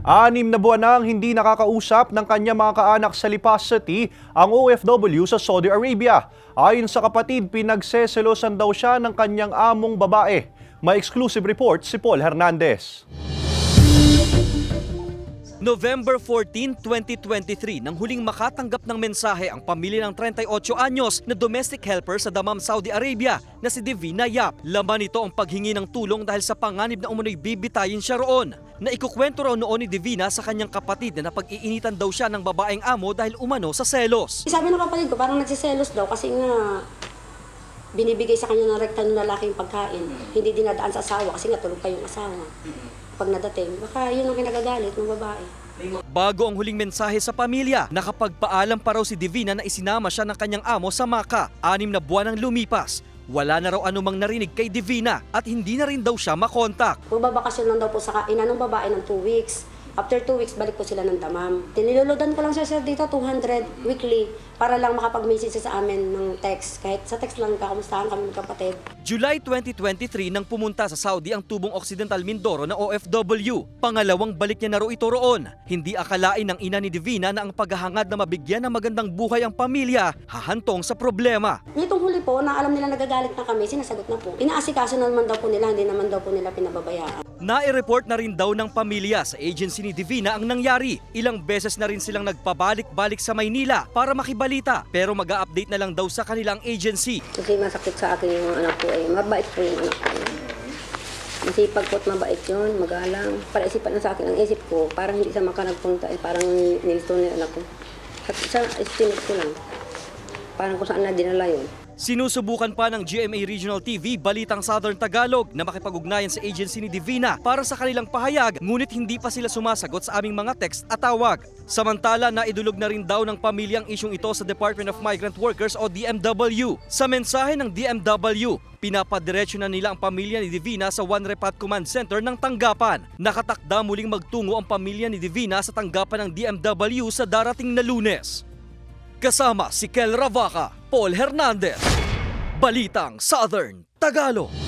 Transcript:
6 na buwan nang hindi nakakausap ng kanyang mga kaanak sa Lipa City ang OFW sa Saudi Arabia. Ayon sa kapatid, pinagseselosan daw siya ng kanyang among babae. May exclusive report si Paul Hernandez. November 14, 2023 nang huling makatanggap ng mensahe ang pamilya ng 38 anyos na domestic helper sa Dammam, Saudi Arabia na si Divina Yap. Laman nito ang paghingi ng tulong dahil sa panganib na umunoy bibitayin siya roon. Naikukwento raw noon ni Divina sa kanyang kapatid na napag-iinitan daw siya ng babaeng amo dahil umano sa selos. Sabi ng kapatid ko parang nagsiselos daw kasi nga binibigay sa kanya ng rekta ng lalaking pagkain. Hindi dinadaan sa asawa kasi nga tulog pa yung asawa. Pag nadating, baka yun ang kinagagalit ng babae. Bago ang huling mensahe sa pamilya, nakapagpaalam pa raw si Divina na isinama siya ng kanyang amo sa Makkah. 6 na buwan ang lumipas. Wala na raw anumang narinig kay Divina at hindi na rin daw siya makontak. Magbabakasyon lang daw po sa ina ng babae ng 2 weeks. After 2 weeks, balik po sila ng Dammam. Tinilolodan ko lang siya sir dito, 200 weekly, para lang makapag-message sa amin ng text. Kahit sa text lang, kakamustahan kami magkapatid. July 2023 nang pumunta sa Saudi ang tubong Occidental Mindoro na OFW. Pangalawang balik niya na raw ito roon. Hindi akalain ng ina ni Divina na ang paghahangad na mabigyan ng magandang buhay ang pamilya hahantong sa problema. Nitong huli po, na alam nila nagagalit na kami, sinasagot na po. Inaasikaso naman daw po nila, hindi naman daw po nila pinababayaan. Nai-report na rin daw ng pamilya sa agency ni Divina ang nangyari. Ilang beses na rin silang nagpabalik-balik sa Maynila para makibalita, pero mag-a-update na lang daw sa kanilang agency. Kasi masakit sa akin yung anak ko mabait po yung anak ko. Masipag po at mabait yun, magalang. Para isipan na sa akin ang isip ko, parang hindi sa makanagpunta, parang nilito na anak ko. Sa estimate ko lang, parang kung saan na dinala yun. Sinusubukan pa ng GMA Regional TV Balitang Southern Tagalog na makipag-ugnayan sa agency ni Divina para sa kanilang pahayag, ngunit hindi pa sila sumasagot sa aming mga text at tawag. Samantala, naidulog na rin daw ng pamilyang isyong ito sa Department of Migrant Workers o DMW. Sa mensahe ng DMW, pinapadiretso na nila ang pamilya ni Divina sa One Repat Command Center ng tanggapan. Nakatakda muling magtungo ang pamilya ni Divina sa tanggapan ng DMW sa darating na Lunes. Kasama si Kel Ravaca, Paul Hernandez, Balitang Southern Tagalog.